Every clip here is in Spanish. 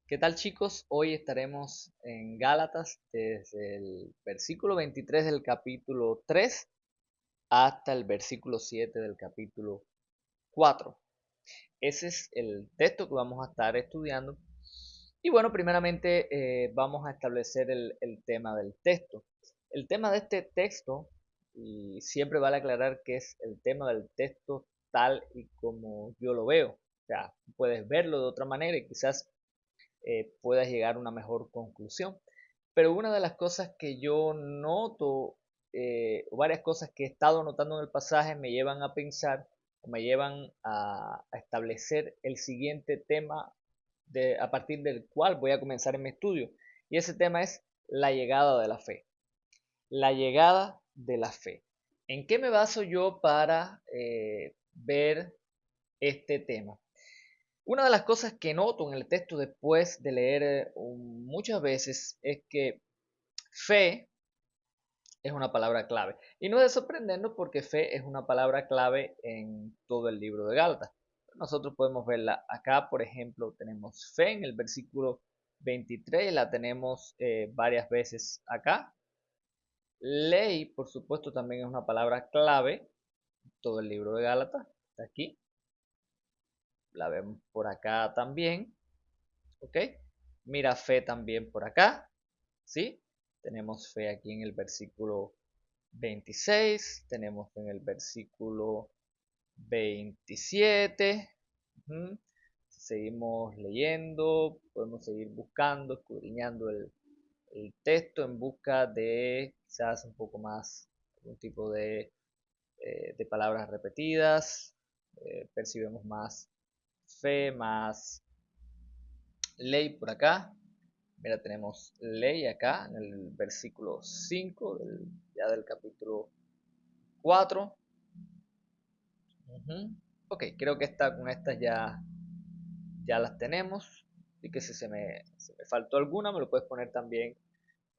¿Qué tal, chicos? Hoy estaremos en Gálatas desde el versículo 23 del capítulo 3 hasta el versículo 7 del capítulo 4. Ese es el texto que vamos a estar estudiando. Y bueno, primeramente vamos a establecer el tema del texto. El tema de este texto, y siempre vale aclarar que es el tema del texto tal y como yo lo veo. O sea, puedes verlo de otra manera y quizás puedas llegar a una mejor conclusión. Pero una de las cosas que yo noto, o varias cosas que he estado notando en el pasaje, me llevan a pensar o me llevan a establecer el siguiente tema a partir del cual voy a comenzar en mi estudio. Y ese tema es la llegada de la fe. La llegada de la fe. ¿En qué me baso yo para ver este tema? Una de las cosas que noto en el texto después de leer muchas veces es que fe es una palabra clave. Y no es de sorprendernos porque fe es una palabra clave en todo el libro de Gálatas. Nosotros podemos verla acá, por ejemplo, tenemos fe en el versículo 23, la tenemos varias veces acá. Ley, por supuesto, también es una palabra clave en todo el libro de Gálatas. Está aquí, la vemos por acá también. ¿Ok? Mira fe también por acá, ¿sí? Tenemos fe aquí en el versículo 26, tenemos en el versículo 27. Ujú. Seguimos leyendo, podemos seguir buscando, escudriñando el texto en busca de quizás un poco más, algún tipo de palabras repetidas. Percibimos más fe, más ley por acá. Mira, tenemos ley acá en el versículo 5 ya del capítulo 4. Ujú. Ok, creo que con estas ya las tenemos. Así que si se me faltó alguna, me lo puedes poner también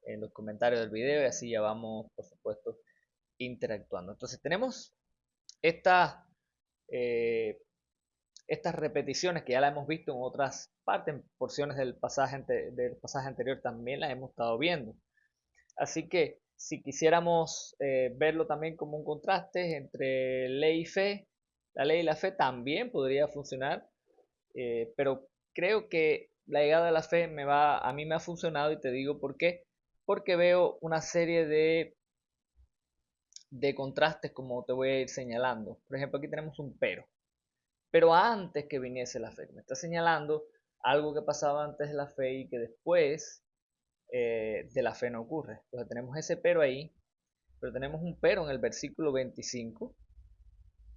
en los comentarios del video y así ya vamos, por supuesto, interactuando. Entonces tenemos esta, eh, estas repeticiones que ya la hemos visto en otras partes, en porciones del pasaje anterior también las hemos estado viendo. Así que si quisiéramos verlo también como un contraste entre ley y fe, la ley y la fe también podría funcionar, pero creo que la llegada de la fe a mí me ha funcionado y te digo por qué. Porque veo una serie de contrastes como te voy a ir señalando. Por ejemplo, aquí tenemos un pero antes que viniese la fe. Me está señalando algo que pasaba antes de la fe y que después de la fe no ocurre. Entonces tenemos ese pero ahí, pero tenemos un pero en el versículo 25.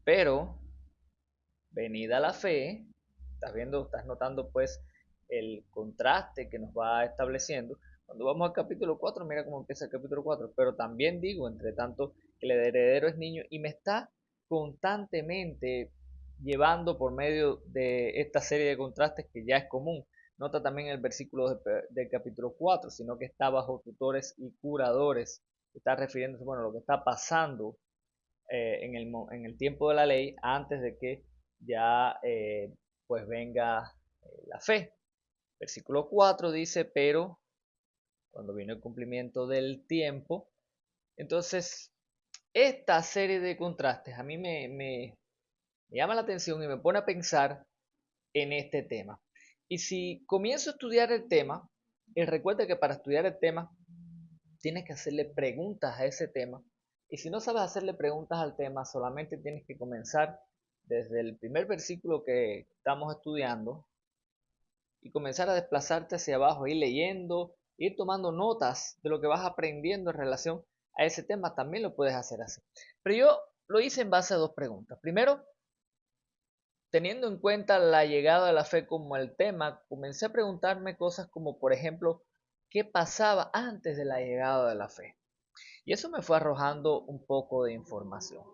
Pero venida la fe, estás viendo, estás notando pues el contraste que nos va estableciendo. Cuando vamos al capítulo 4, mira cómo empieza el capítulo 4. Pero también digo, entre tanto, que el heredero es niño y me está constantemente llevando por medio de esta serie de contrastes que ya es común. Nota también el versículo del capítulo 4, sino que está bajo tutores y curadores. Está refiriéndose, bueno, a lo que está pasando en el tiempo de la ley antes de que ya pues venga la fe. Versículo 4 dice, pero cuando vino el cumplimiento del tiempo, entonces esta serie de contrastes a mí me llama la atención y me pone a pensar en este tema. Y si comienzo a estudiar el tema, y recuerda que para estudiar el tema tienes que hacerle preguntas a ese tema. Y si no sabes hacerle preguntas al tema, solamente tienes que comenzar desde el primer versículo que estamos estudiando y comenzar a desplazarte hacia abajo, ir leyendo, ir tomando notas de lo que vas aprendiendo en relación a ese tema. También lo puedes hacer así. Pero yo lo hice en base a dos preguntas. Primero, teniendo en cuenta la llegada de la fe como el tema, comencé a preguntarme cosas como, por ejemplo, ¿qué pasaba antes de la llegada de la fe? Y eso me fue arrojando un poco de información.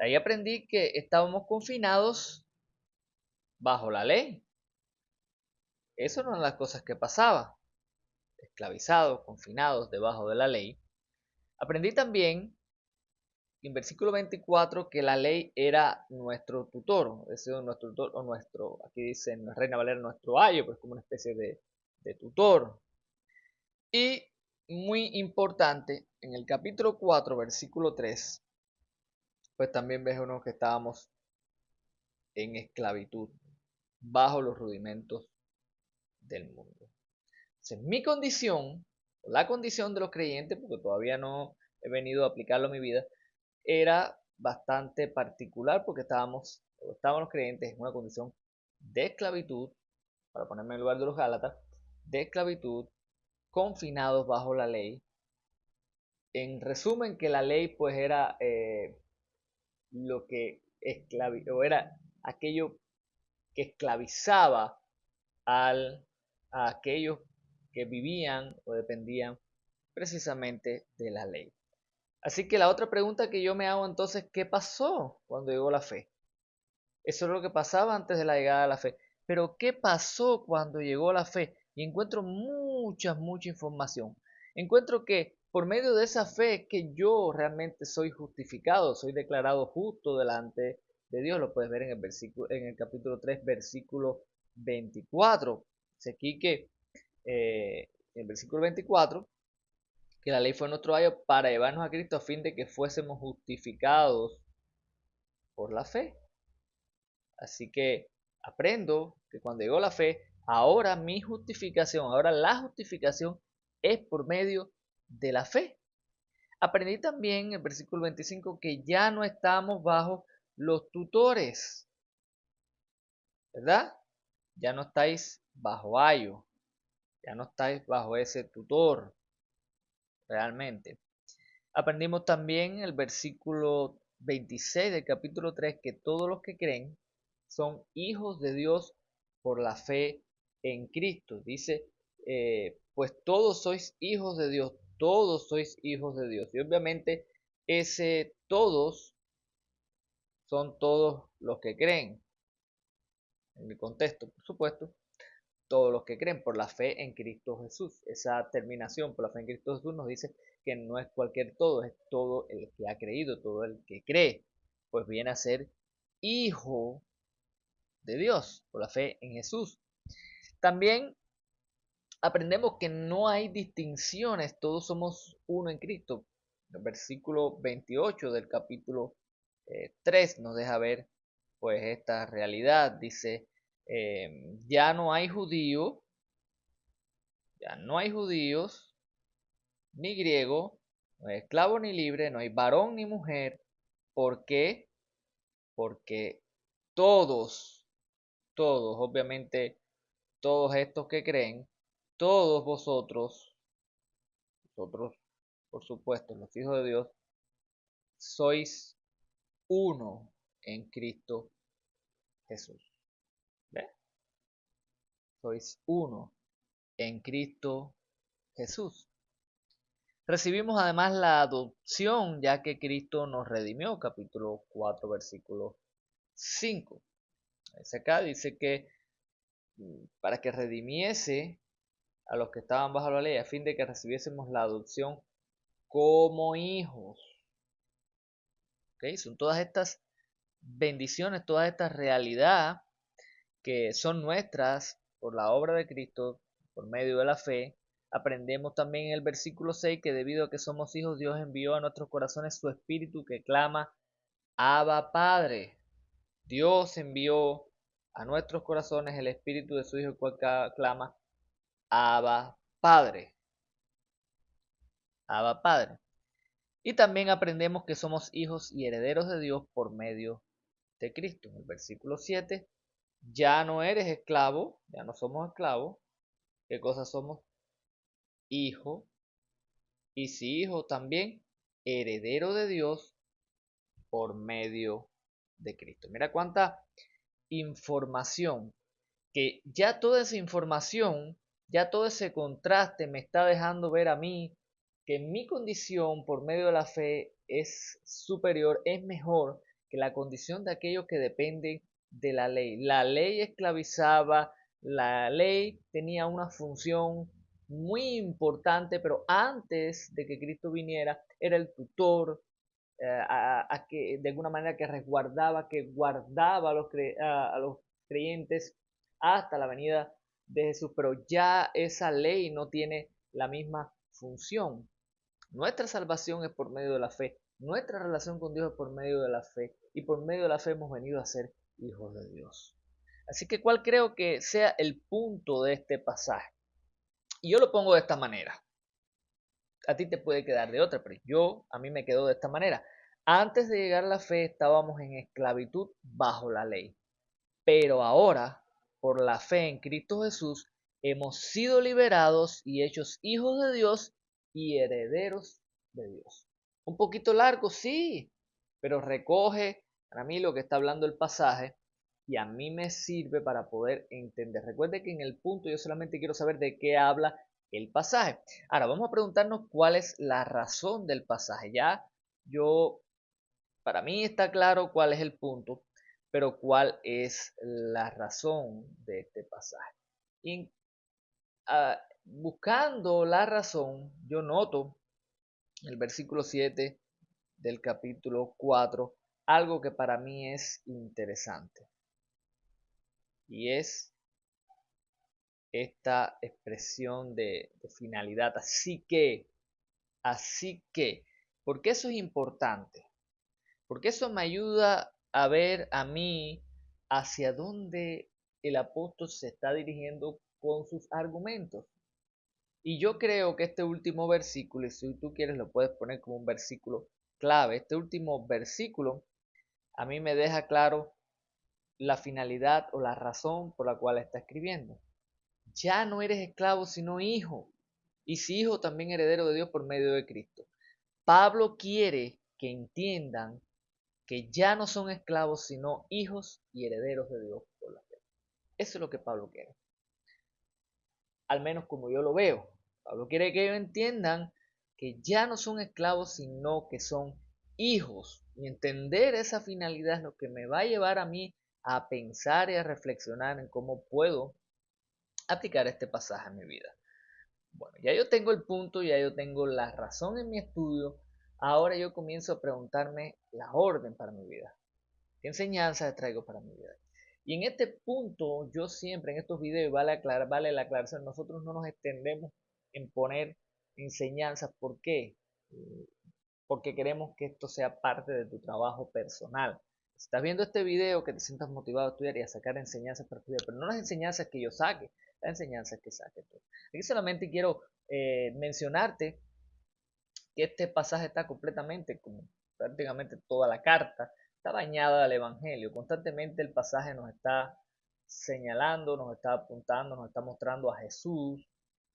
Ahí aprendí que estábamos confinados bajo la ley. Eso no eran las cosas que pasaba. Esclavizados, confinados debajo de la ley. Aprendí también en versículo 24 que la ley era nuestro tutor, es decir, nuestro tutor o nuestro, aquí dice en Reina Valera, nuestro ayo, pues como una especie de tutor. Y muy importante, en el capítulo 4, versículo 3, pues también ves uno que estábamos en esclavitud, bajo los rudimentos del mundo. Entonces, mi condición, la condición de los creyentes, porque todavía no he venido a aplicarlo a mi vida, era bastante particular porque estábamos los creyentes en una condición de esclavitud, para ponerme en el lugar de los Gálatas, de esclavitud, confinados bajo la ley. En resumen, que la ley pues era lo que o era aquello que esclavizaba al, a aquellos que vivían o dependían precisamente de la ley. Así que la otra pregunta que yo me hago entonces, ¿qué pasó cuando llegó la fe? Eso es lo que pasaba antes de la llegada de la fe. Pero ¿qué pasó cuando llegó la fe? Y encuentro mucha información. Encuentro que por medio de esa fe es que yo realmente soy justificado, soy declarado justo delante de Dios. Lo puedes ver en el versículo, en el capítulo 3, versículo 24. Dice aquí que en el versículo 24, que la ley fue nuestro ayo para llevarnos a Cristo a fin de que fuésemos justificados por la fe. Así que aprendo que cuando llegó la fe, ahora mi justificación, ahora la justificación es por medio de la fe. Aprendí también en el versículo 25 que ya no estamos bajo los tutores, ¿verdad? Ya no estáis bajo ayo, ya no estáis bajo ese tutor, realmente. Aprendimos también en el versículo 26 del capítulo 3 que todos los que creen son hijos de Dios por la fe en Cristo. Dice, pues todos sois hijos de Dios, todos sois hijos de Dios. Y obviamente ese todos son todos los que creen. En el contexto, por supuesto, todos los que creen por la fe en Cristo Jesús. Esa terminación por la fe en Cristo Jesús nos dice que no es cualquier todo, es todo el que ha creído, todo el que cree, pues viene a ser hijo de Dios por la fe en Jesús. También aprendemos que no hay distinciones, todos somos uno en Cristo. El versículo 28 del capítulo 3 nos deja ver pues esta realidad. Dice, ya no hay judío, ya no hay judíos, ni griego, no hay esclavo ni libre, no hay varón ni mujer. ¿Por qué? Porque todos, obviamente, todos estos que creen, todos vosotros, por supuesto, los hijos de Dios, sois uno en Cristo Jesús. ¿Ve? Sois uno en Cristo Jesús. Recibimos además la adopción, ya que Cristo nos redimió, capítulo 4, versículo 5. Acá dice que para que redimiese a los que estaban bajo la ley, a fin de que recibiésemos la adopción como hijos. ¿Okay? Son todas estas bendiciones, toda esta realidad que son nuestras por la obra de Cristo, por medio de la fe. Aprendemos también en el versículo 6 que debido a que somos hijos, Dios envió a nuestros corazones su espíritu que clama, Abba Padre. Dios envió a nuestros corazones el espíritu de su Hijo, el cual clama, Abba Padre. Abba Padre. Y también aprendemos que somos hijos y herederos de Dios por medio de Cristo. En el versículo 7, ya no eres esclavo, ya no somos esclavos. ¿Qué cosa somos? Hijo. Y si hijo también, heredero de Dios por medio de Cristo. Mira cuánta información, que ya toda esa información, ya todo ese contraste me está dejando ver a mí que mi condición por medio de la fe es superior, es mejor que la condición de aquellos que dependen de la ley. La ley esclavizaba, la ley tenía una función muy importante, pero antes de que Cristo viniera, era el tutor, a que de alguna manera que resguardaba, que guardaba a los creyentes hasta la venida de Jesús, pero ya esa ley no tiene la misma función. Nuestra salvación es por medio de la fe, nuestra relación con Dios es por medio de la fe, y por medio de la fe hemos venido a ser hijos de Dios. Así que, ¿cuál creo que sea el punto de este pasaje? Y yo lo pongo de esta manera. A ti te puede quedar de otra, pero a mí me quedó de esta manera. Antes de llegar a la fe estábamos en esclavitud bajo la ley, pero ahora, por la fe en Cristo Jesús, hemos sido liberados y hechos hijos de Dios y herederos de Dios. Un poquito largo, sí, pero recoge para mí lo que está hablando el pasaje y a mí me sirve para poder entender. Recuerde que en el punto yo solamente quiero saber de qué habla el pasaje. Ahora vamos a preguntarnos cuál es la razón del pasaje. Ya yo, para mí está claro cuál es el punto, pero cuál es la razón de este pasaje. Y buscando la razón, yo noto en el versículo 7 del capítulo 4 algo que para mí es interesante. Y es esta expresión de finalidad. Así que, ¿por qué eso es importante? Porque eso me ayuda a ver a mí hacia dónde el apóstol se está dirigiendo con sus argumentos. Y yo creo que este último versículo, y si tú quieres lo puedes poner como un versículo clave, este último versículo a mí me deja claro la finalidad o la razón por la cual está escribiendo. Ya no eres esclavo sino hijo, y si hijo también heredero de Dios por medio de Cristo. Pablo quiere que entiendan que ya no son esclavos sino hijos y herederos de Dios por la fe. Eso es lo que Pablo quiere, al menos como yo lo veo. Pablo quiere que ellos entiendan que ya no son esclavos sino que son hijos, y entender esa finalidad es lo que me va a llevar a mí a pensar y a reflexionar en cómo puedo aplicar este pasaje en mi vida. Bueno, ya yo tengo el punto, ya yo tengo la razón en mi estudio, ahora yo comienzo a preguntarme la orden para mi vida. ¿Qué enseñanzas traigo para mi vida? Y en este punto, yo siempre en estos videos, vale la aclaración, nosotros no nos extendemos en poner enseñanzas. ¿Por qué? Porque queremos que esto sea parte de tu trabajo personal. Si estás viendo este video, que te sientas motivado a estudiar y a sacar enseñanzas para estudiar, pero no las enseñanzas que yo saque, las enseñanzas que saque tú. Aquí solamente quiero mencionarte que este pasaje está completamente, como prácticamente toda la carta, está bañada al Evangelio. Constantemente el pasaje nos está señalando, nos está apuntando, nos está mostrando a Jesús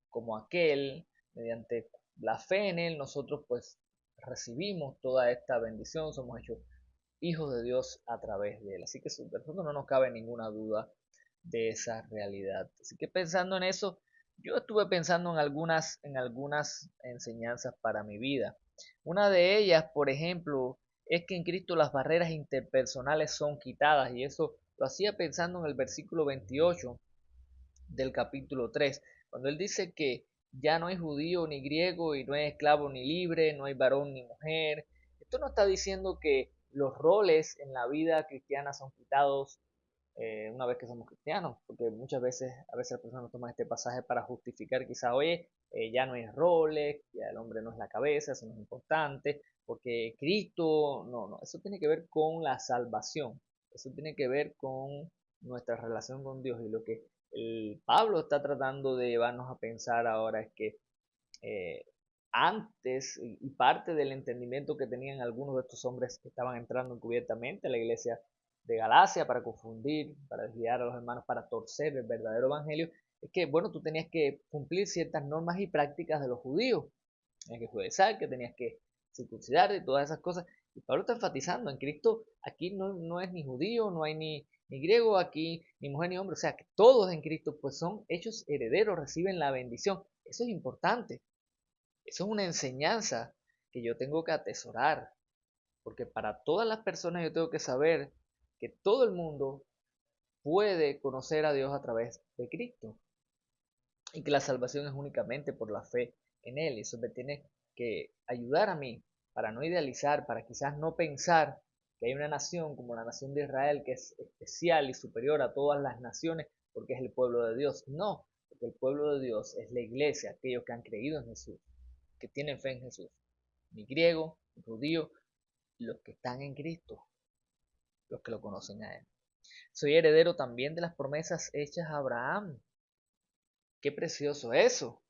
como aquel, mediante la fe en Él, nosotros pues recibimos toda esta bendición, somos hechos hijos de Dios a través de Él. Así que de pronto no nos cabe ninguna duda de esa realidad. Así que pensando en eso, yo estuve pensando en algunas enseñanzas para mi vida. Una de ellas, por ejemplo, es que en Cristo las barreras interpersonales son quitadas, y eso lo hacía pensando en el versículo 28 del capítulo 3, cuando él dice que ya no hay judío ni griego, y no hay esclavo ni libre, no hay varón ni mujer. Esto no está diciendo que los roles en la vida cristiana son quitados una vez que somos cristianos, porque a veces las personas toman este pasaje para justificar quizá, oye, ya no hay roles, ya el hombre no es la cabeza, eso no es importante, porque Cristo, no, eso tiene que ver con la salvación, eso tiene que ver con nuestra relación con Dios, y lo que el Pablo está tratando de llevarnos a pensar ahora es que eh, antes y parte del entendimiento que tenían algunos de estos hombres que estaban entrando encubiertamente a la iglesia de Galacia para confundir, para desviar a los hermanos, para torcer el verdadero evangelio, es que, bueno, tú tenías que cumplir ciertas normas y prácticas de los judíos. Tenías que judaizar, que tenías que circuncidar y todas esas cosas. Y Pablo está enfatizando, en Cristo aquí no es ni judío, no hay ni griego aquí, ni mujer ni hombre, o sea que todos en Cristo pues son hechos herederos, reciben la bendición. Eso es importante. Eso es una enseñanza que yo tengo que atesorar, porque para todas las personas yo tengo que saber que todo el mundo puede conocer a Dios a través de Cristo, y que la salvación es únicamente por la fe en Él. Y eso me tiene que ayudar a mí para no idealizar, para quizás no pensar que hay una nación como la nación de Israel que es especial y superior a todas las naciones, porque es el pueblo de Dios. No, porque el pueblo de Dios es la iglesia, aquellos que han creído en Jesús, que tienen fe en Jesús. Ni griego, ni judío, los que están en Cristo, los que lo conocen a Él. Soy heredero también de las promesas hechas a Abraham. Qué precioso eso.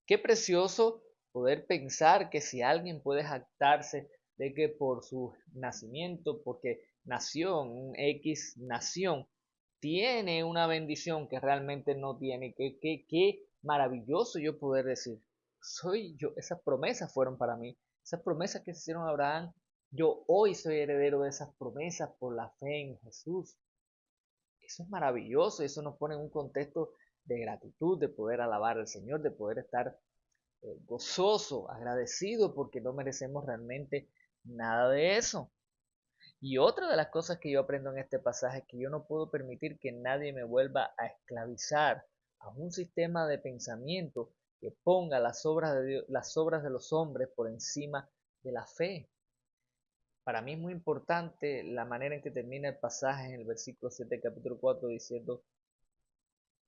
Qué precioso poder pensar que si alguien puede jactarse de que por su nacimiento, porque nació en un X nación, tiene una bendición que realmente no tiene. Qué maravilloso yo poder decir, soy yo, esas promesas fueron para mí, esas promesas que se hicieron a Abraham, yo hoy soy heredero de esas promesas por la fe en Jesús. Eso es maravilloso, eso nos pone en un contexto de gratitud, de poder alabar al Señor, de poder estar gozoso, agradecido, porque no merecemos realmente nada de eso. Y otra de las cosas que yo aprendo en este pasaje es que yo no puedo permitir que nadie me vuelva a esclavizar a un sistema de pensamiento que ponga las obras de Dios, las obras de los hombres por encima de la fe. Para mí es muy importante la manera en que termina el pasaje en el versículo 7 capítulo 4 diciendo,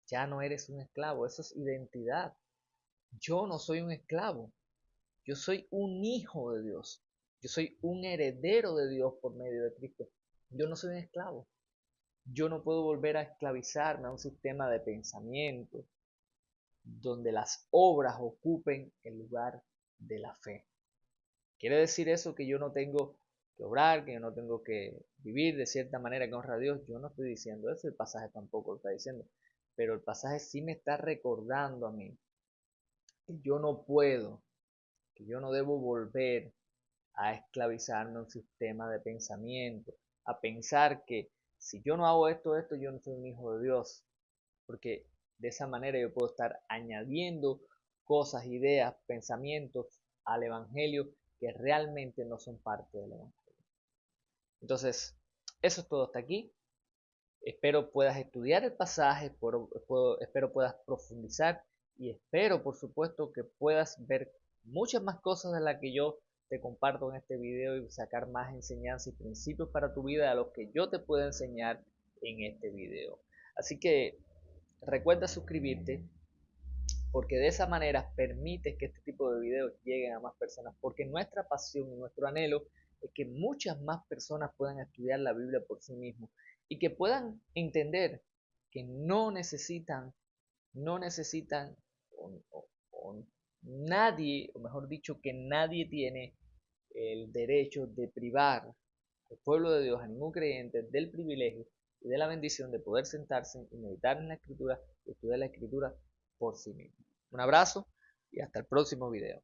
ya no eres un esclavo, eso es identidad. Yo no soy un esclavo, yo soy un hijo de Dios. Yo soy un heredero de Dios por medio de Cristo. Yo no soy un esclavo. Yo no puedo volver a esclavizarme a un sistema de pensamiento donde las obras ocupen el lugar de la fe. ¿Quiere decir eso que yo no tengo que obrar, que yo no tengo que vivir de cierta manera que honra a Dios? Yo no estoy diciendo eso, el pasaje tampoco lo está diciendo. Pero el pasaje sí me está recordando a mí que yo no puedo, que yo no debo volver a esclavizarme a un sistema de pensamiento, a pensar que si yo no hago esto, yo no soy un hijo de Dios, porque de esa manera yo puedo estar añadiendo cosas, ideas, pensamientos al Evangelio que realmente no son parte del Evangelio. Entonces, eso es todo hasta aquí. Espero puedas estudiar el pasaje, espero puedas profundizar y espero, por supuesto, que puedas ver muchas más cosas de las que yo te comparto en este video y sacar más enseñanzas y principios para tu vida a los que yo te puedo enseñar en este video. Así que recuerda suscribirte porque de esa manera permites que este tipo de videos lleguen a más personas, porque nuestra pasión y nuestro anhelo es que muchas más personas puedan estudiar la Biblia por sí mismos y que puedan entender que no necesitan o nadie, o mejor dicho, que nadie tiene el derecho de privar al pueblo de Dios, a ningún creyente, del privilegio y de la bendición de poder sentarse y meditar en la Escritura y estudiar la Escritura por sí mismo. Un abrazo y hasta el próximo video.